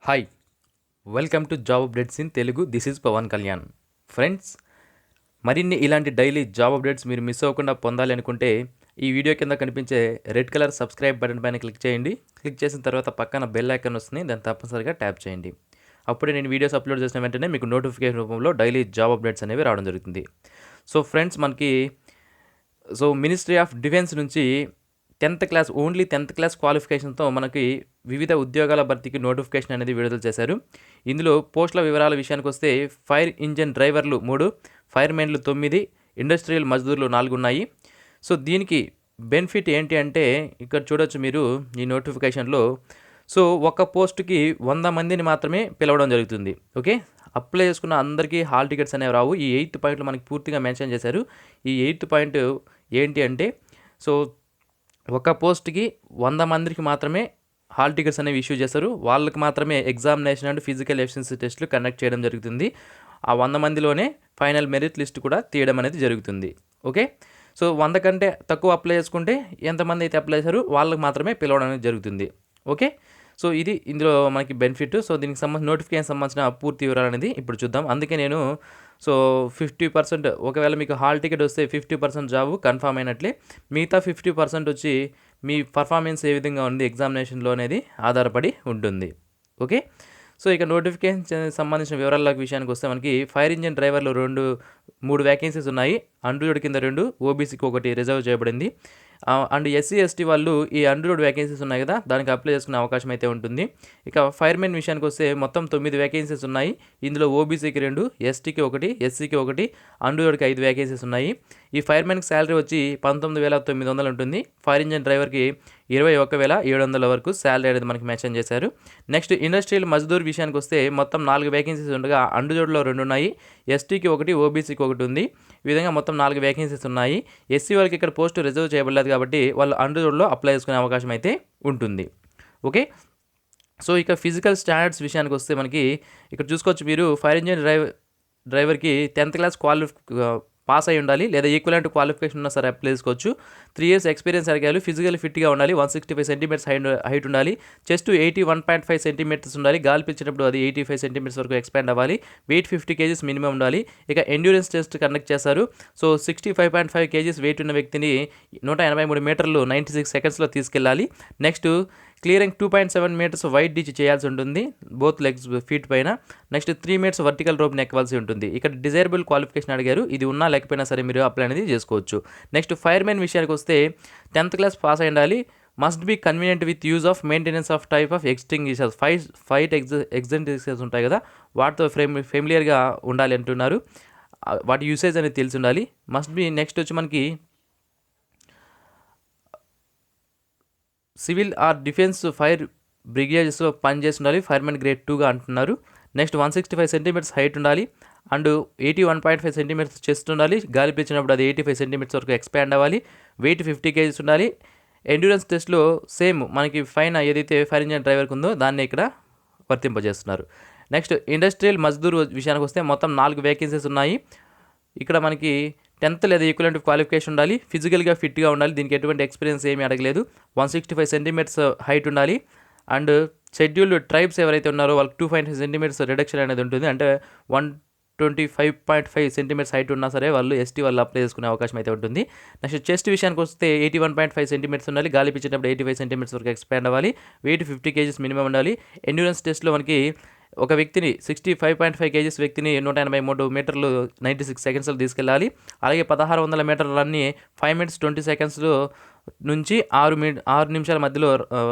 Hi welcome to job updates in Telugu. This is Pawan Kalyan. Friends, మరిన్ని ఇలాంటి daily job updates మీరు miss అవ్వకుండా పొందాలి అనుకుంటే ఈ వీడియో కింద కనిపించే రెడ్ కలర్ సబ్స్క్రైబ్ బటన్ పైన క్లిక్ చేయండి. క్లిక్ చేసిన తర్వాత పక్కన బెల్ ఐకాన్ వస్తుంది, దాన్ని తప్పనిసరిగా ట్యాప్ చేయండి. అప్పుడే నేను వీడియోస్ అప్లోడ్ చేసిన వెంటనే మీకు నోటిఫికేషన్ రూపంలో డైలీ జాబ్ అప్డేట్స్ అనేవి రావడం జరుగుతుంది. సో ఫ్రెండ్స్, మనకి మినిస్ట్రీ ఆఫ్ డిఫెన్స్ నుంచి 10th class, only 10th class క్వాలిఫికేషన్తో మనకి వివిధ ఉద్యోగాల భర్తీకి నోటిఫికేషన్ అనేది విడుదల చేశారు. ఇందులో పోస్టుల వివరాల విషయానికి వస్తే ఫైర్ ఇంజన్ డ్రైవర్లు 3, ఫైర్మెన్లు 9, ఇండస్ట్రియల్ మజ్దూర్లు 4 ఉన్నాయి. సో దీనికి బెనిఫిట్ ఏంటి అంటే ఇక్కడ చూడొచ్చు మీరు ఈ నోటిఫికేషన్లో. సో ఒక పోస్టుకి 100 మందిని మాత్రమే పిలవడం జరుగుతుంది. ఓకే, అప్లై చేసుకున్న అందరికీ హాల్ టికెట్స్ అనేవి రావు. ఈ 8th పాయింట్లో మనకి పూర్తిగా మెన్షన్ చేశారు. ఈ 8th పాయింట్ ఏంటి అంటే, సో ఒక పోస్ట్కి 100 మందికి మాత్రమే హాల్ టికెట్స్ అనేవి ఇష్యూ చేస్తారు. వాళ్ళకి మాత్రమే ఎగ్జామినేషన్ అండ్ ఫిజికల్ ఎఫిషియన్సీ టెస్టులు కండక్ట్ చేయడం జరుగుతుంది. ఆ 100 మందిలోనే ఫైనల్ మెరిట్ లిస్ట్ కూడా తీయడం అనేది జరుగుతుంది. ఓకే, సో 100 కంటే తక్కువ అప్లై చేసుకుంటే ఎంతమంది అయితే అప్లై చేశారో వాళ్ళకి మాత్రమే పిలవడం అనేది జరుగుతుంది. ఓకే, సో ఇది ఇందులో మనకి బెనిఫిట్. సో దీనికి సంబంధించిన నోటిఫికేషన్ సంబంధించిన పూర్తి వివరాలు అనేది ఇప్పుడు చూద్దాం. అందుకే నేను 50%, ఒకవేళ మీకు హాల్ టికెట్ వస్తే 50% జాబ్ కన్ఫామ్ అయినట్లే. మిగతా 50% వచ్చి మీ పర్ఫార్మెన్స్ ఏ విధంగా ఉంది ఎగ్జామినేషన్లో అనేది ఆధారపడి ఉంటుంది. ఓకే, సో ఇక నోటిఫికేషన్ సంబంధించిన వివరాల విషయానికి వస్తే మనకి ఫైర్ ఇంజిన్ డ్రైవర్లు 3 వేకెన్సీస్ ఉన్నాయి. అండర్వుడ్ కింద 2, ఓబీసీకి 1 రిజర్వ్ చేయబడింది. అండ్ ఎస్సీ ఎస్టీ వాళ్ళు ఈ అండర్వుడ్ వేకెన్సీస్ ఉన్నాయి కదా, దానికి అప్లై చేసుకునే అవకాశం అయితే ఉంటుంది. ఇక ఫైర్మెన్ విషయానికి వస్తే మొత్తం 9 వేకెన్సీస్ ఉన్నాయి. ఇందులో ఓబీసీకి 2, ఎస్టీకి 1, ఎస్సీకి 1, అండర్వుడ్కి 5 వేకెన్సీస్ ఉన్నాయి. ఈ ఫైర్మెన్కి శాలరీ వచ్చి 19,900 ఉంటుంది. ఫైర్ ఇంజిన్ డ్రైవర్కి 21,700 వరకు శాలరీ అనేది మనకి మెన్షన్ చేశారు. నెక్స్ట్ ఇండస్ట్రియల్ మజ్దూర్ విషయానికి వస్తే మొత్తం 4 వేకెన్సీస్ ఉండగా అండర్వుడ్లో 2 ఉన్నాయి, ఎస్టీకి 1, ఓబీసీకి 1 ఉంది. ఈ విధంగా మొత్తం 4 వేకెన్సీస్ ఉన్నాయి. ఎస్సీ వాళ్ళకి ఇక్కడ పోస్ట్ రిజర్వ్ చేయబడలేదు కాబట్టి వాళ్ళు అండర్వుడ్లో అప్లై చేసుకునే అవకాశం అయితే ఉంటుంది. ఓకే, సో ఇక ఫిజికల్ స్టాండర్డ్స్ విషయానికి వస్తే మనకి ఇక్కడ చూసుకోవచ్చు మీరు. ఫైర్ ఇంజిన్ డ్రైవర్కి 10th క్లాస్ పాస్ అయి ఉండాలి, లేదా ఈక్వలెంట్ క్వాలిఫికేషన్ ఉన్నా సరే అప్లై చేసుకోవచ్చు. 3 years ఎక్స్పీరియన్స్ అడిగారు. ఫిజికల్ ఫిట్గా ఉండాలి. 165 సెంటీమీటర్స్ హైట్ ఉండాలి. చెస్ట్ 81.5 సెంటీమీటర్స్ ఉండాలి. గాలి పీల్చినప్పుడు అది 85 సెంటీమీటర్స్ వరకు ఎక్స్పాండ్ అవ్వాలి. వెయిట్ 50 kgs మినిమం ఉండాలి. ఇక ఎండ్యూరెన్స్ టెస్ట్ కండక్ట్ చేస్తారు. సో 65.5 kgs వెయిట్ ఉన్న వ్యక్తిని 183 మీటర్లు 96 సెకండ్స్లో తీసుకెళ్ళాలి. Next clearing 2.7 meters wide ditch చేయాల్సి ఉంటుంది బోత్ లెగ్స్ ఫీట్ పైన. నెక్స్ట్ 3 meters వర్టికల్ రోప్ని ఎక్కవలసి ఉంటుంది. ఇక్కడ డిజైరబుల్ క్వాలిఫికేషన్ అడిగారు. ఇది ఉన్నా లేకపోయినా సరే మీరు అప్లై అనేది చేసుకోవచ్చు. నెక్స్ట్ ఫైర్మెన్ విషయానికి వస్తే 10th క్లాస్ పాస్ అయి ఉండాలి. Must be convenient with use of maintenance of type of extinguishers. Fire extinguishers ఉంటాయి కదా, వాటితో ఫెమిలియర్గా ఉండాలి అంటున్నారు. వాటి యూసేజ్ అనేది తెలిసి ఉండాలి. Must be. నెక్స్ట్ వచ్చి మనకి సివిల్ ఆర్ డిఫెన్స్ ఫైర్ బ్రిగేడ్స్లో పనిచేసి ఉండాలి. ఫైర్మెన్ గ్రేడ్ 2గా అంటున్నారు. నెక్స్ట్ 165 సెంటీమీటర్స్ హైట్ ఉండాలి. అండ్ 81.5 సెంటీమీటర్స్ చెస్ట్ ఉండాలి. గాలి పీల్చినప్పుడు అది 85 సెంటీమీటర్స్ వరకు ఎక్స్పాండ్ అవ్వాలి. వెయిట్ 50 kgs ఉండాలి. ఎండ్యూరెన్స్ టెస్ట్లో సేమ్ మనకి పైన ఏదైతే ఫైర్ ఇంజిన్ డ్రైవర్కి ఉందో దాన్ని ఇక్కడ వర్తింపజేస్తున్నారు. నెక్స్ట్ ఇండస్ట్రియల్ మజ్దూర్ విషయానికి వస్తే మొత్తం 4 వేకెన్సీస్ ఉన్నాయి. ఇక్కడ మనకి 10th లేదా ఈక్వలెంట్ క్వాలిఫికేషన్ ఉండాలి. ఫిజికల్గా ఫిట్గా ఉండాలి. దీనికి ఎటువంటి ఎక్స్పీరియన్స్ ఏమీ అడగలేదు. 165 సెంటీమీటర్స్ హైట్ ఉండాలి. అండ్ షెడ్యూల్డ్ ట్రైబ్స్ ఎవరైతే ఉన్నారో వాళ్ళకి 2.5 సెంటీమీటర్స్ రిడక్షన్ అనేది ఉంటుంది. అంటే 125.5 సెంటీమీటర్స్ హైట్ ఉన్నా సరే వాళ్ళు ఎస్టీ వాళ్ళు అప్లై చేసుకునే అవకాశం అయితే ఉంటుంది. నెక్స్ట్ చెస్ట్ విషయానికి వస్తే 81.5 సెంటీమీటర్స్ ఉండాలి. గాలి పీల్చేటప్పుడు 85 సెంటీమీటర్స్ వరకు ఎక్స్పాండ్ అవ్వాలి. వెయిట్ 50 kgs మినిమం ఉండాలి. ఎండ్యూరెన్స్ టెస్ట్లో మనకి ఒక వ్యక్తిని 65.5 kgs వ్యక్తిని 183 మీటర్లు 96 సెకండ్స్లో తీసుకెళ్ళాలి. అలాగే 1600 మీటర్ల రన్ని 5 minutes 20 seconds నుంచి 6 నిమిషాల మధ్యలో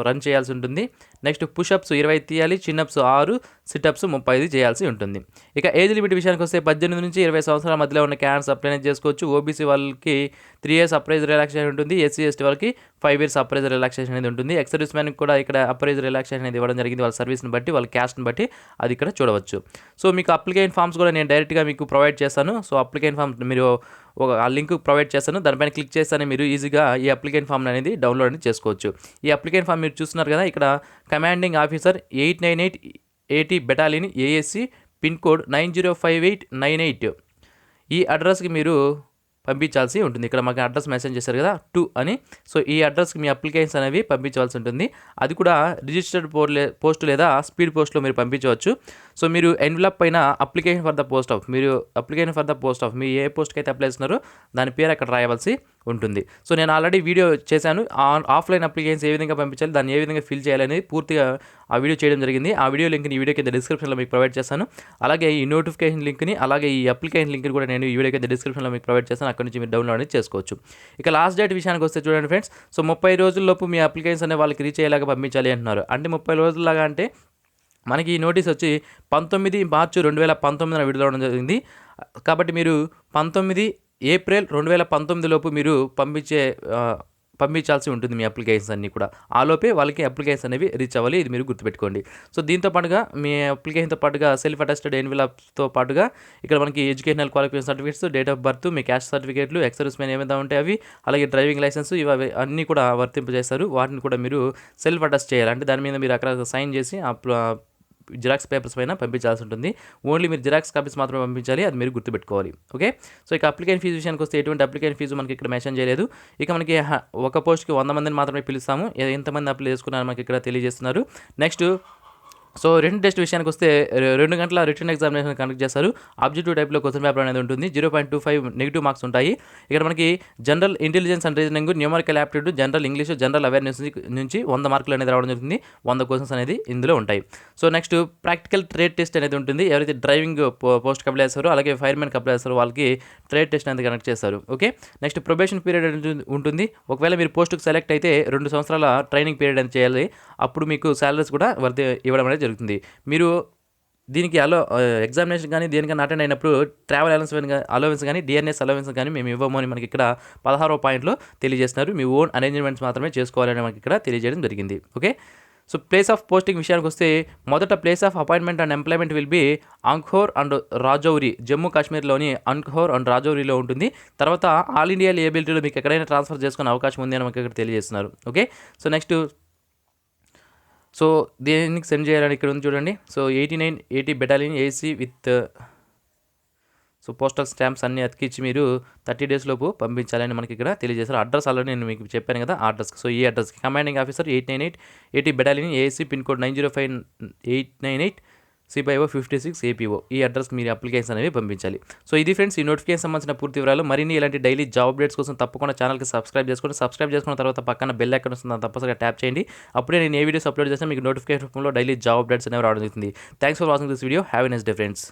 రన్ చేయాల్సి ఉంటుంది. నెక్స్ట్ పుషప్స్ 20 తీయాలి. చిన్నప్స్ 6, సిటప్స్ 35 చేయాల్సి ఉంటుంది. ఇక ఏజ్ లిమిట్ విషయానికి వస్తే 18 నుంచి 20 సంవత్సరాల మధ్యలో ఉన్న క్యాండిడేట్స్ అప్లై చేసుకోవచ్చు. ఓబీసీ వాళ్ళకి 3 years అప్రైజ్ రిలాక్సేషన్ ఉంటుంది. ఎస్సీ ఎస్టీ వాళ్ళకి 5 years అప్రైజ్ రిలాక్సేషన్ అనేది ఉంటుంది. ఎక్స్ సర్వీస్ మ్యాన్కి కూడా ఇక్కడ అప్రైజ్ రిలాక్సేషన్ అనేది ఇవ్వడం జరిగింది. వాళ్ళ సర్వీస్ని బట్టి, వాళ్ళ క్యాస్ట్ని బట్టి అది ఇక్కడ చూడవచ్చు. సో మీకు అప్లికేషన్ ఫామ్స్ కూడా నేను డైరెక్ట్గా మీకు ప్రొవైడ్ చేస్తాను. సో అప్లికేషన్ ఫామ్ మీరు ఆ లింక్ ప్రొవైడ్ చేస్తాను. దానిపైన క్లిక్ చేస్తానే మీరు ఈజీగా ఈ అప్లికేషన్ ఫామ్ అనేది డౌన్లోడ్ అనేది చేసుకోవచ్చు. ఈ అప్లికేషన్ ఫామ్ మీరు చూస్తున్నారు కదా, ఇక్కడ commanding officer 89880 battalion ASC pin code 905898 ఈ అడ్రస్కి మీరు పంపించాల్సి ఉంటుంది. ఇక్కడ మాకు అడ్రస్ మెన్షన్ చేశారు కదా 2 అని. సో ఈ అడ్రస్కి మీ అప్లికేషన్స్ అనేవి పంపించవలసి ఉంటుంది. అది కూడా రిజిస్టర్డ్ పోస్ట్ లేదా స్పీడ్ పోస్ట్లో మీరు పంపించవచ్చు. సో మీరు ఎన్వలప్ పైన application for the post of మీరు ఏ పోస్ట్కి అయితే అప్లై చేస్తున్నారో దాని పేరు అక్కడ రాయవలసి ఉంటుంది. సో నేను ఆల్రెడీ వీడియో చేశాను. ఆఫ్లైన్ అప్లికేషన్స్ ఏ విధంగా పంపించాలి, దాన్ని ఏ విధంగా ఫిల్ చేయాలనేది పూర్తిగా ఆ వీడియో చేయడం జరిగింది. ఆ వీడియో లింక్ని ఈ వీడియో కింద డిస్క్రిప్షన్లో మీకు ప్రొవైడ్ చేస్తాను. అలాగే ఈ నోటిఫికేషన్ లింక్ని, అలాగే ఈ అప్లికేషన్ లింక్ని కూడా నేను ఈ వీడియో కింద డిస్క్రిప్షన్లో మీకు ప్రొవైడ్ చేస్తాను. అక్కడ నుంచి మీరు డౌన్లోడ్ అనేది చేసుకోవచ్చు. ఇక లాస్ట్ డేట్ విషయానికి వస్తే చూడండి ఫ్రెండ్స్, సో 30 రోజుల్లోపు మీ అప్లికేషన్స్ అనే వాళ్ళకి రీచ్ అయ్యేలాగా పంపించాలి అంటున్నారు. అంటే 30 రోజుల్లాగా అంటే మనకి ఈ నోటీస్ వచ్చి 19 మార్చి 2019 విడుదల అవడం జరిగింది. కాబట్టి మీరు 19 ఏప్రిల్ 2019 లోపు మీరు పంపించాల్సి ఉంటుంది మీ అప్లికేషన్స్ అన్నీ కూడా. ఆలోపే వాళ్ళకి అప్లికేషన్స్ అనేవి రీచ్ అవ్వాలి. ఇది మీరు గుర్తుపెట్టుకోండి. సో దీంతో పాటుగా మీ అప్లికేషన్తో పాటుగా సెల్ఫ్ అటెస్టెడ్ ఎన్వలప్స్తో పాటుగా ఇక్కడ మనకి educational qualification certificates, date of birth, me caste సర్టిఫికేట్లు, ఎక్సర్విస్ మెన్ ఏమైనా ఉంటే అవి, అలాగే డ్రైవింగ్ లైసెన్స్, ఇవి అన్నీ కూడా వర్తింపజేస్తారు. వాటిని కూడా మీరు సెల్ఫ్ అటెస్ట్ చేయాలి. అంటే దాని మీద మీరు అక్కడ సైన్ చేసి జిరాక్స్ పేపర్స్ పైన పంపించాల్సి ఉంటుంది. ఓన్లీ మీరు జిరాక్స్ కాపీస్ మాత్రమే పంపించాలి. అది మీరు గుర్తుపెట్టుకోవాలి. ఓకే. సో ఇక అప్లికేషన్ ఫీజు విషయానికి వస్తే ఎటువంటి అప్లికేషన్ ఫీజు మనకి ఇక్కడ మెన్షన్ చేయలేదు. ఇక మనకి ఒక పోస్ట్కి 100 మందిని మాత్రమే పిలుస్తాము. ఎంతమంది అప్లై చేసుకున్నారో మనకి ఇక్కడ తెలియజేస్తున్నారు. నెక్స్ట్ సో రిటన్ టెస్ట్ విషయానికి వస్తే 2 గంటల రిటన్ ఎగ్జామినేషన్ కండక్ట్ చేస్తారు. ఆబ్జెక్టివ్ టైప్లో క్వశ్చన్ పేపర్ అనేది ఉంటుంది. 0.25 నెగిటివ్ మార్క్స్ ఉంటాయి. ఇక్కడ మనకి general intelligence and reasoning, numerical aptitude, general English, general awareness నుంచి 100 మార్కులు అనేది రావడం జరుగుతుంది. 100 క్వశ్చన్స్ అనేది ఇందులో ఉంటాయి. So next practical trade test అనేది ఉంటుంది. ఎవరైతే డ్రైవింగ్ పోస్ట్కి అప్లై చేస్తారో, అలాగే ఫైర్మెన్కి అప్లై చేస్తారో వాళ్ళకి ట్రేడ్ టెస్ట్ అనేది కండక్ట్ చేస్తారు. ఓకే. నెక్స్ట్ ప్రొబేషన్ పీరియడ్ ఉంటుంది. ఒకవేళ మీరు పోస్ట్కి సెలెక్ట్ అయితే 2 సంవత్సరాల ట్రైనింగ్ పీరియడ్ అనేది చేయాలి. అప్పుడు మీకు శాలరీస్ కూడా ఇవ్వడం అనేది జరుగుతుంది. మీరు దీనికి ఎగ్జామినేషన్ కానీ దేనికైనా అటెండ్ అయినప్పుడు ట్రావెల్ అలవెన్స్ కానీ డిఎన్ఎస్ అలవెన్స్ కానీ మేము ఇవ్వము అని మనకి ఇక్కడ 16వ పాయింట్లో తెలియజేస్తున్నారు. మీ ఓన్ అరేంజ్మెంట్స్ మాత్రమే చేసుకోవాలని మనకి ఇక్కడ తెలియజేయడం జరిగింది. Okay. So place of posting విషయానికి వస్తే మొదట place of appointment and employment will be అంఖ్హోర్ అండ్ రాజౌరి, జమ్మూ కాశ్మీర్లోని అంఖ్హోర్ అండ్ రాజౌరిలో ఉంటుంది. తర్వాత ఆల్ ఇండియా లేబిలిటీలో మీకు ఎక్కడైనా ట్రాన్స్ఫర్ చేసుకునే అవకాశం ఉంది అని మనకి ఇక్కడ తెలియజేస్తున్నారు. ఓకే. సో నెక్స్ట్ సో దేనికి సెండ్ చేయాలని ఇక్కడ ఉంది చూడండి. So 8980 battalion AC with so postal stamps అన్నీ అతికిచ్చి మీరు 30 డేస్ లోపు పంపించాలని మనకి ఇక్కడ తెలియజేశారు. అడ్రస్ ఆల్రెడీ నేను మీకు చెప్పాను కదా, ఆ అడ్రస్కి. సో ఈ అడ్రస్కి commanding officer 89880 battalion AC pin code 905898 CPIO 56 APO. ఈ అడ్రస్కి మీరు అప్లికేషన్ అనేవి పంపించాలి. సో ఇది ఫ్రెండ్స్ ఈ నోటిఫికేషన్ సంబంధించిన పూర్తి వివరాలు. మరిన్ని ఇలాంటి డైలీ జాబ్ అప్డేట్స్ కోసం తప్పకుండా ఛానల్కి సబ్స్క్రైబ్ చేసుకోండి. సబ్స్క్రైబ్ చేసుకున్న తర్వాత పక్కన బెల్ ఐకాన్ వస్తుంది, దాన్ని తప్పనిసరిగా ట్యాప్ చేయండి. అప్పుడే నేను ఏ వీడియోస్ అప్లోడ్ చేసినా మీకు నోటిఫికేషన్ రూపంలో డైలీ జాబ్ అప్డేట్స్ అనేవి రావడం జరుగుతుంది. Thanks for watching this video. Have a nice day friends.